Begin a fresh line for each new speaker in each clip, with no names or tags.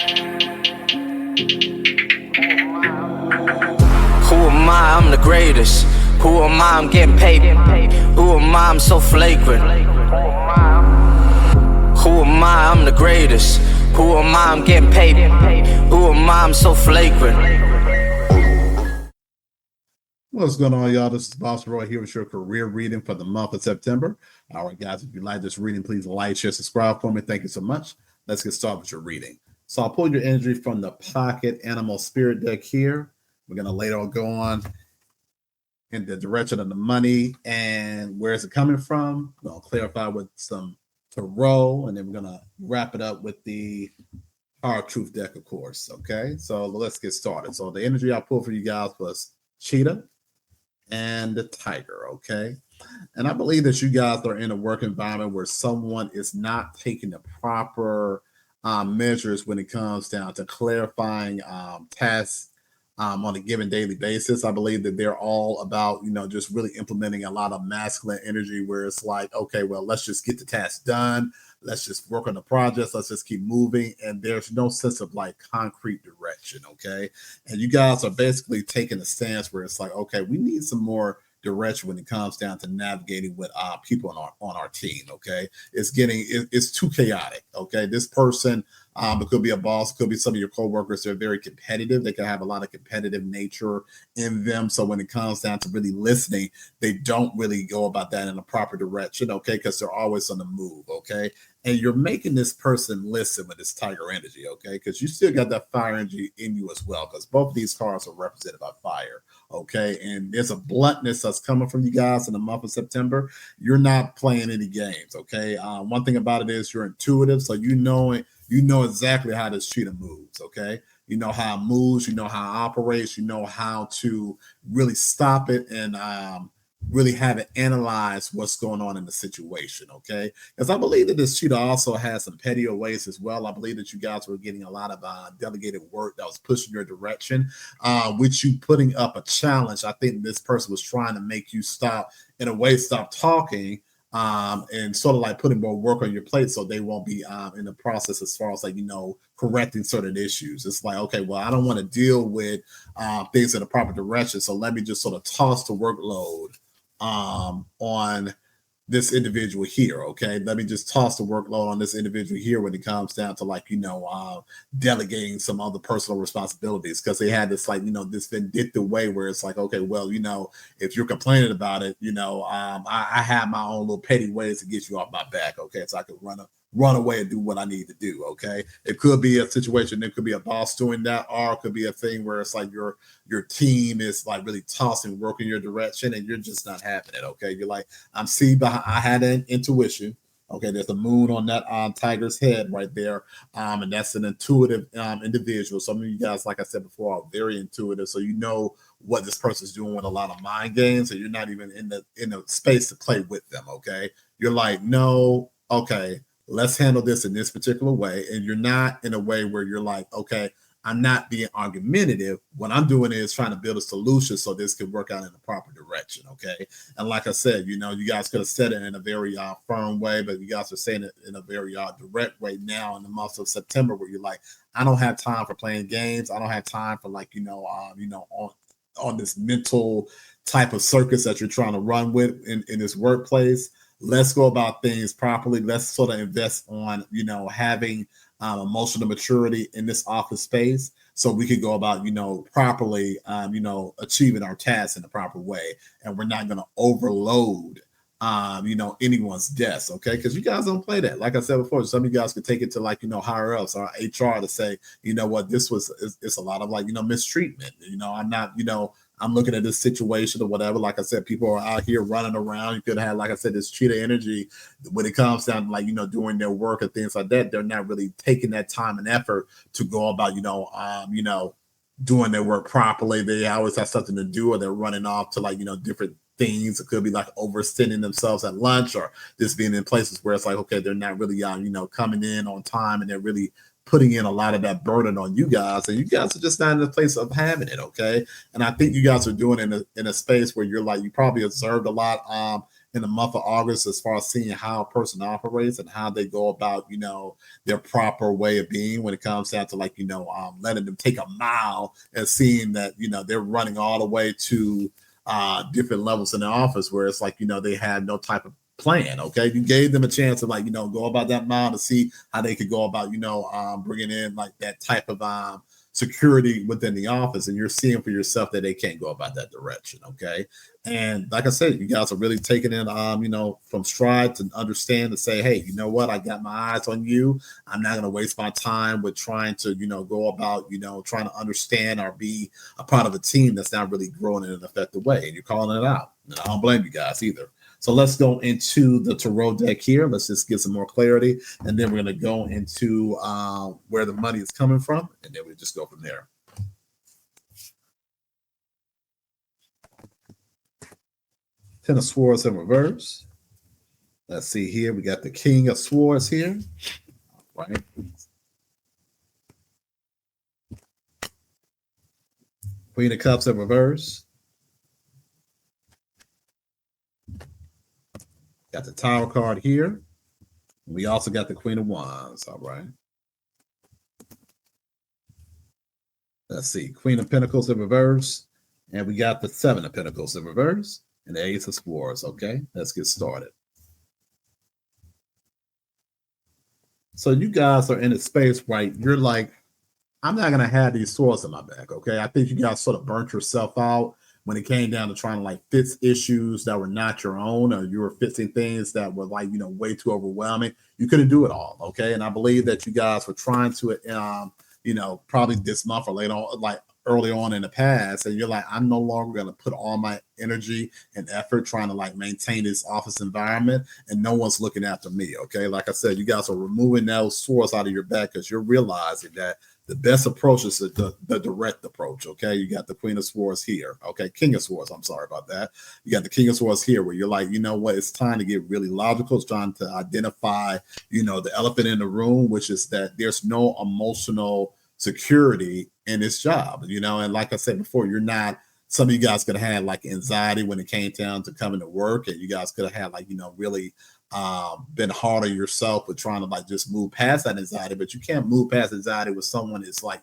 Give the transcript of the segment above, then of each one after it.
Who am I? I'm the greatest. Who am I? I'm getting paid. Who am I? I'm so flagrant. Who am I? I'm the greatest. Who am I? I'm getting paid. Who am I? I'm so flagrant.
What's going on, y'all? This is Boss Roy here with your career reading for the month of September. All right, guys, if you like this reading, please like, share, subscribe for me. Thank you so much. Let's get started with your reading. So I'll pull your energy from the Pocket Animal Spirit deck here. We're going to later go on in the direction of the money and where is it coming from. I'll clarify with some tarot, and then we're going to wrap it up with the Hard Truth deck, of course. Okay, so let's get started. So the energy I pulled for you guys was Cheetah and the Tiger. Okay, and I believe that you guys are in a work environment where someone is not taking the proper measures when it comes down to clarifying tasks on a given daily basis. I believe that they're all about, just really implementing a lot of masculine energy where it's like, okay, well, let's just get the task done. Let's just work on the projects. Let's just keep moving. And there's no sense of like concrete direction. Okay. And you guys are basically taking a stance where it's like, okay, we need some more direction when it comes down to navigating with people on our team. Okay, it's too chaotic. Okay, this person, it could be a boss, it could be some of your coworkers. They're very competitive. They can have a lot of competitive nature in them. So when it comes down to really listening, they don't really go about that in a proper direction. Okay, because they're always on the move. Okay, and you're making this person listen with this Tiger energy. Okay, because you still got that fire energy in you as well. Because both of these cards are represented by fire. Okay, and there's a bluntness that's coming from you guys in the month of September. You're not playing any games. Okay, one thing about it is you're intuitive, so you know exactly how this cheetah moves. Okay, you know how it moves, you know how it operates, you know how to really stop it and really have it analyze what's going on in the situation. Okay, because I believe that this cheetah also has some pettier ways as well. I believe that you guys were getting a lot of delegated work that was pushing your direction, with you putting up a challenge. I think this person was trying to make you stop talking, and sort of like putting more work on your plate so they won't be in the process as far as like, correcting certain issues. It's like, okay, well, I don't want to deal with things in the proper direction, so let me just sort of toss the workload on this individual here. Okay, let me just toss the workload on this individual here when it comes down to like, delegating some other personal responsibilities, because they had this like, this vindictive way where it's like, okay, well, if you're complaining about it, I have my own little petty ways to get you off my back. Okay, so I can run away and do what I need to do. Okay, it could be a situation, it could be a boss doing that, or it could be a thing where it's like your team is like really tossing work in your direction and you're just not having it. Okay, you're like, I had an intuition. Okay, there's a moon on that tiger's head right there, and that's an intuitive individual. Some of you guys, like I said before, are very intuitive, so you know what this person's doing with a lot of mind games, and you're not even in the space to play with them. Okay, you're like, no, okay, let's handle this in this particular way. And you're not in a way where you're like, okay, I'm not being argumentative. What I'm doing is trying to build a solution so this can work out in the proper direction. Okay. And like I said, you guys could have said it in a very firm way, but you guys are saying it in a very direct way now in the month of September, where you're like, I don't have time for playing games. I don't have time for like, on this mental type of circus that you're trying to run with in this workplace. Let's go about things properly. Let's sort of invest on, having emotional maturity in this office space so we can go about, properly, achieving our tasks in the proper way. And we're not going to overload, anyone's desk. Okay. Because you guys don't play that. Like I said before, some of you guys could take it to like, higher ups or HR to say, what, it's a lot of like, mistreatment. I'm not, I'm looking at this situation or whatever. Like I said, people are out here running around. You could have, like I said, this cheetah energy when it comes down to like, doing their work and things like that. They're not really taking that time and effort to go about, doing their work properly. They always have something to do, or they're running off to like, different things. It could be like overextending themselves at lunch, or just being in places where it's like, okay, they're not really, coming in on time, and they're really putting in a lot of that burden on you guys, and you guys are just not in the place of having it. Okay. And I think you guys are doing it in a space where you're like, you probably observed a lot in the month of August as far as seeing how a person operates and how they go about, their proper way of being when it comes down to like, letting them take a mile and seeing that, they're running all the way to different levels in the office where it's like, they had no type of plan. Okay. You gave them a chance to like, go about that mile to see how they could go about, bringing in like that type of security within the office, and you're seeing for yourself that they can't go about that direction. Okay. And like I said, you guys are really taking it, from stride to understand to say, hey, you know what? I got my eyes on you. I'm not going to waste my time with trying to, go about, trying to understand or be a part of a team that's not really growing in an effective way. And you're calling it out. And I don't blame you guys either. So let's go into the tarot deck here. Let's just get some more clarity. And then we're going to go into where the money is coming from. And then we just go from there. Ten of Swords in reverse. Let's see here. We got the King of Swords here. All right. Queen of Cups in reverse. Got the Tower card here. We also got the Queen of Wands. All right. Let's see. Queen of Pentacles in reverse. And we got the Seven of Pentacles in reverse. And the Ace of Swords. Okay. Let's get started. So you guys are in a space, right? You're like, I'm not going to have these swords in my back. Okay. I think you guys sort of burnt yourself out when it came down to trying to like fix issues that were not your own, or you were fixing things that were like, way too overwhelming. You couldn't do it all. Okay. And I believe that you guys were trying to, probably this month or later on, like early on in the past. And you're like, I'm no longer going to put all my energy and effort trying to like maintain this office environment, and no one's looking after me. Okay. Like I said, you guys are removing those swords out of your back because you're realizing that the best approach is the direct approach. Okay. You got the Queen of Swords here. Okay. King of Swords. I'm sorry about that. You got the King of Swords here where you're like, you know what? It's time to get really logical. It's trying to identify, the elephant in the room, which is that there's no emotional security in this job, and like I said before, some of you guys could have had like anxiety when it came down to coming to work, and you guys could have had like, really been hard on yourself with trying to like just move past that anxiety, but you can't move past anxiety with someone that's like,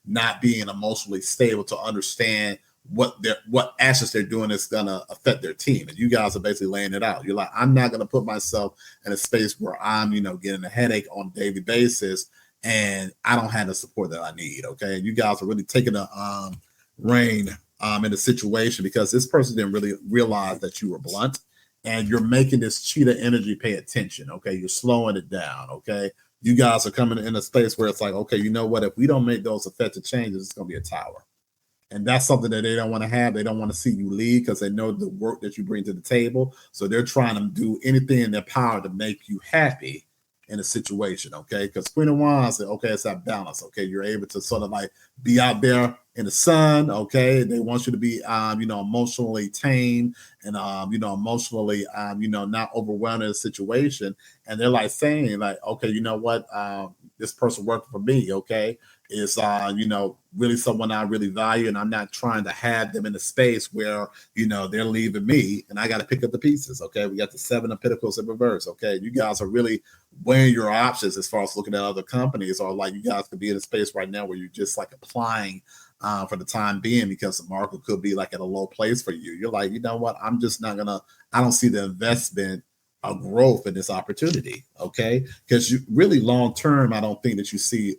not being emotionally stable to understand what actions they're doing is going to affect their team. And you guys are basically laying it out. You're like, I'm not going to put myself in a space where I'm, getting a headache on a daily basis, and I don't have the support that I need. Okay. And you guys are really taking a reign in the situation because this person didn't really realize that you were blunt, and you're making this cheetah energy pay attention. Okay. You're slowing it down. Okay. You guys are coming in a space where it's like, okay, you know what? If we don't make those effective changes, it's going to be a tower. And that's something that they don't want to have. They don't want to see you lead because they know the work that you bring to the table. So they're trying to do anything in their power to make you happy in a situation, okay? Because Queen of Wands, okay, it's that balance, okay? You're able to sort of like be out there in the sun, okay? They want you to be, emotionally tame and, emotionally, not overwhelmed in a situation. And they're like saying like, okay, you know what? This person working for me, okay? Is, really someone I really value, and I'm not trying to have them in a space where, they're leaving me and I got to pick up the pieces. Okay. We got the Seven of Pentacles in reverse. Okay. You guys are really weighing your options as far as looking at other companies, or like you guys could be in a space right now where you're just like applying for the time being because the market could be like at a low place for you. You're like, you know what? I'm just not I don't see the investment a growth in this opportunity, okay? Because you really long term, I don't think that you see,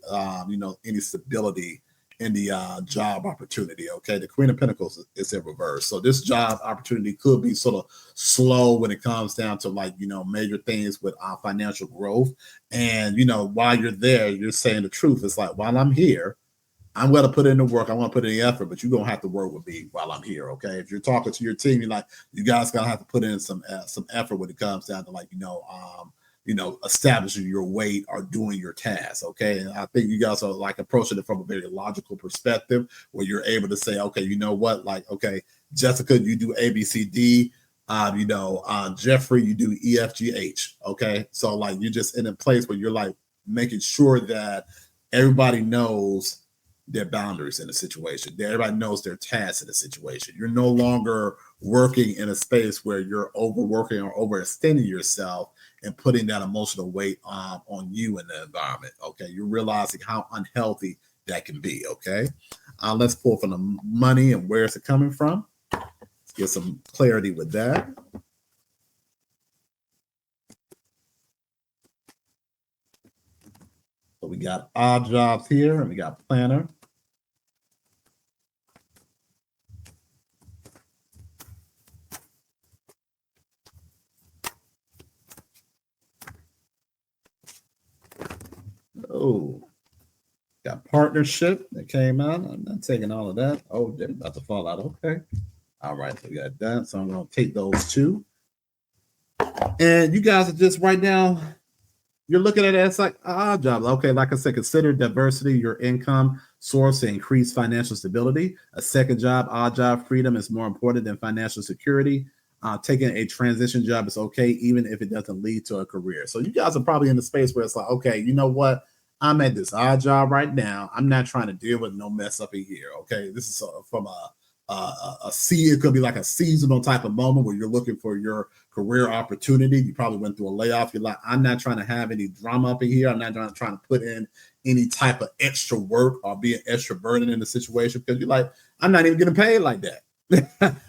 any stability in the job opportunity, okay? The Queen of Pentacles is in reverse, so this job opportunity could be sort of slow when it comes down to like, major things with financial growth. And while you're there, you're saying the truth. It's like, while I'm here, I'm going to put in the work. I want to put in the effort, but you're going to have to work with me while I'm here. Okay. If you're talking to your team, you're like, you guys going to have to put in some effort when it comes down to like, establishing your weight or doing your tasks. Okay. And I think you guys are like approaching it from a very logical perspective where you're able to say, okay, you know what? Like, okay, Jessica, you do A, B, C, D. Jeffrey, you do E, F, G, H. Okay. So like, you're just in a place where you're like making sure that everybody knows their boundaries in a situation. Everybody knows their tasks in a situation. You're no longer working in a space where you're overworking or overextending yourself and putting that emotional weight on you in the environment. Okay, you're realizing how unhealthy that can be. Okay, let's pull from the money and where is it coming from. Let's get some clarity with that. So we got odd jobs here, and we got planner. Oh, got partnership that came out. I'm not taking all of that. Oh, they're about to fall out. Okay. All right, so we got that. So I'm going to take those two. And you guys are just right now, you're looking at it as like odd jobs. Okay, like I said, consider diversity your income source to increase financial stability. A second job, odd job freedom is more important than financial security. Taking a transition job is okay, even if it doesn't lead to a career. So you guys are probably in the space where it's like, okay, you know what? I'm at this odd job right now. I'm not trying to deal with no mess up in here. Okay, this is from it could be like a seasonal type of moment where you're looking for your career opportunity. You probably went through a layoff. You're like, I'm not trying to have any drama up in here. I'm not trying to put in any type of extra work or be an extra burden in the situation because you're like, I'm not even getting paid like that.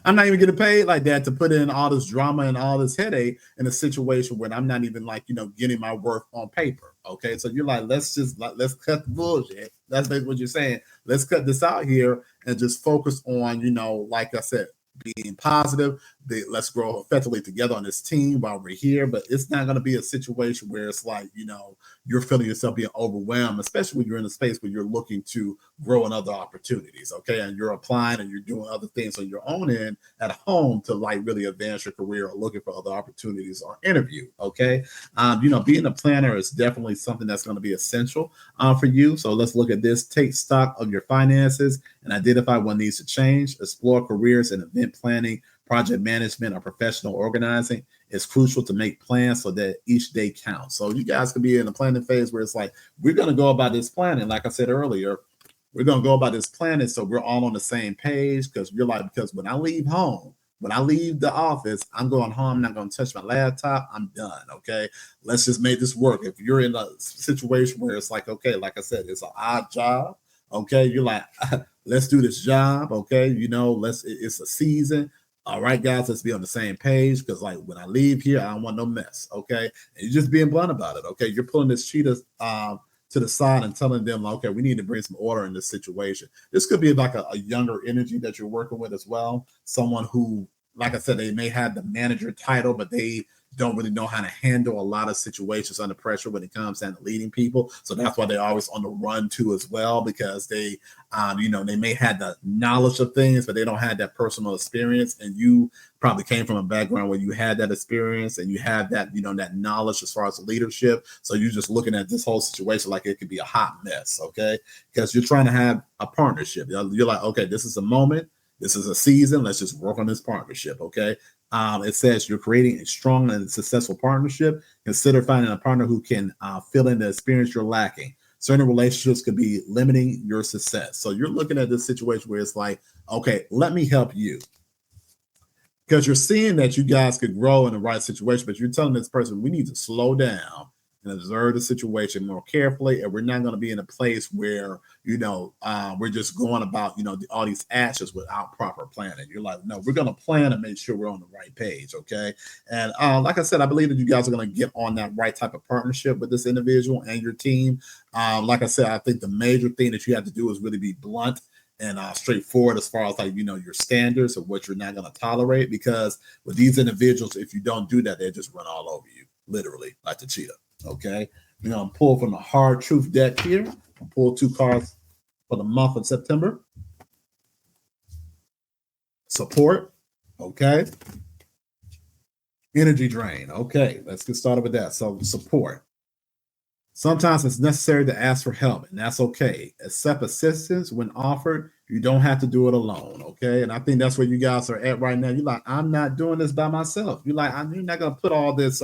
I'm not even getting paid like that to put in all this drama and all this headache in a situation when I'm not even like, getting my worth on paper. Okay. So you're like, let's cut the bullshit. That's basically what you're saying. Let's cut this out here and just focus on, like I said, being positive. Let's grow effectively together on this team while we're here. But it's not going to be a situation where it's like, you're feeling yourself being overwhelmed, especially when you're in a space where you're looking to grow in other opportunities. Okay. And you're applying and you're doing other things on your own end at home to like really advance your career or looking for other opportunities or interview. Okay. Being a planner is definitely something that's going to be essential for you. So let's look at this. Take stock of your finances and identify what needs to change. Explore careers in event planning, project management, or professional organizing. It's crucial to make plans so that each day counts. So you guys can be in the planning phase where it's like, we're going to go about this planning. Like I said earlier, we're going to go about this planning so we're all on the same page because when I leave home, when I leave the office, I'm going home. I'm not going to touch my laptop. I'm done. Okay. Let's just make this work. If you're in a situation where it's like, okay, like I said, it's an odd job. Okay. You're like, let's do this job. Okay. It's a season. All right, guys, let's be on the same page because, like, when I leave here, I don't want no mess. Okay. And you're just being blunt about it. Okay. You're pulling this cheetah to the side and telling them, okay, we need to bring some order in this situation. This could be like a younger energy that you're working with as well. Someone who, like I said, they may have the manager title, but they don't really know how to handle a lot of situations under pressure when it comes down to leading people. So that's why they're always on the run too as well, because they may have the knowledge of things, but they don't have that personal experience. And you probably came from a background where you had that experience and you have that, that knowledge as far as leadership. So you're just looking at this whole situation like it could be a hot mess, okay? Because you're trying to have a partnership. You're like, okay, this is a moment. This is a season. Let's just work on this partnership, okay? It says you're creating a strong and successful partnership. Consider finding a partner who can fill in the experience you're lacking. Certain relationships could be limiting your success. So you're looking at this situation where it's like, okay, let me help you. Because you're seeing that you guys could grow in the right situation, but you're telling this person, we need to slow down and observe the situation more carefully. And we're not going to be in a place where, we're just going about, all these actions without proper planning. You're like, no, we're going to plan and make sure we're on the right page. Okay. And like I said, I believe that you guys are going to get on that right type of partnership with this individual and your team. Like I said, I think the major thing that you have to do is really be blunt and straightforward as far as like, your standards of what you're not going to tolerate, because with these individuals, if you don't do that, they just run all over you, literally, like the cheetah. Okay. We're going to pull from the hard truth deck here. I'll pull 2 cards for the month of September. Support. Okay. Energy drain. Okay. Let's get started with that. So support. Sometimes it's necessary to ask for help, and that's okay. Accept assistance when offered. You don't have to do it alone, okay? And I think that's where you guys are at right now. You're like, I'm not doing this by myself. You're like, you're not going to put all this,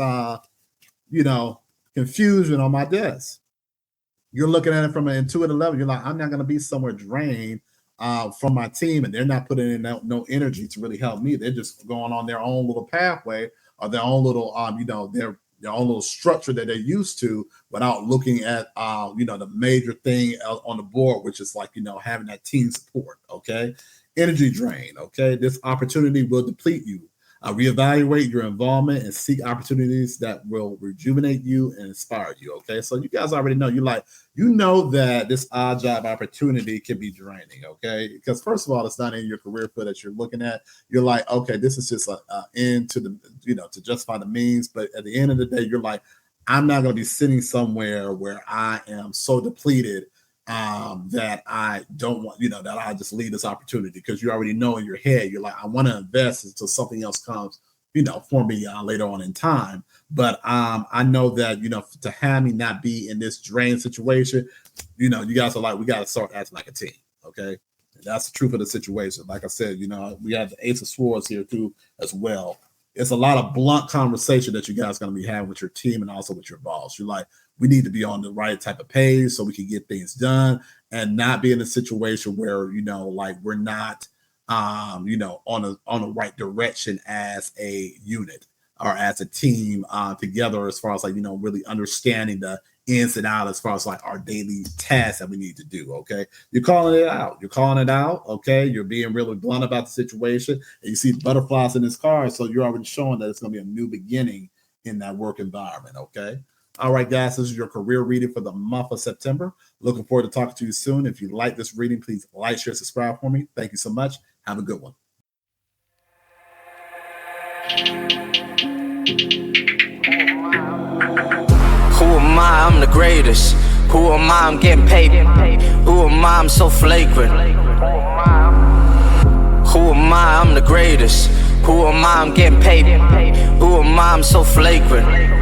confusion on my desk. You're looking at it from an intuitive level. You're like, I'm not going to be somewhere drained from my team, and they're not putting in no energy to really help me. They're just going on their own little pathway or their own little, their own little structure that they're used to without looking at, the major thing on the board, which is like, having that team support. Okay. Energy drain. Okay. This opportunity will deplete you. Reevaluate your involvement and seek opportunities that will rejuvenate you and inspire you. Okay. So you guys already know, that this odd job opportunity can be draining. Okay. Because first of all, it's not in your career field that you're looking at. You're like, okay, this is just an end to to justify the means. But at the end of the day, you're like, I'm not going to be sitting somewhere where I am so depleted that I don't want, that I just leave this opportunity, because you already know in your head, you're like, I want to invest until something else comes, for me later on in time. But I know that, to have me not be in this drain situation, you guys are like, we got to start acting like a team. Okay. And that's the truth of the situation. Like I said, we have the Ace of Swords here too, as well. It's a lot of blunt conversation that you guys are going to be having with your team and also with your boss. You're like, we need to be on the right type of page so we can get things done and not be in a situation where, we're not, on the right direction as a unit or as a team together, as far as really understanding the ins and outs as far as like our daily tasks that we need to do. Okay. You're calling it out. Okay. You're being really blunt about the situation, and you see butterflies in this card. So you're already showing that it's going to be a new beginning in that work environment. Okay. All right, guys, this is your career reading for the month of September. Looking forward to talking to you soon. If you like this reading, please like, share, subscribe for me. Thank you so much. Have a good one.
Who am I? I'm the greatest. Who am I? I'm getting paid. Who am I? I'm so flagrant. Who am I? I'm the greatest. Who am I? I'm getting paid. Who am I? I'm so flagrant.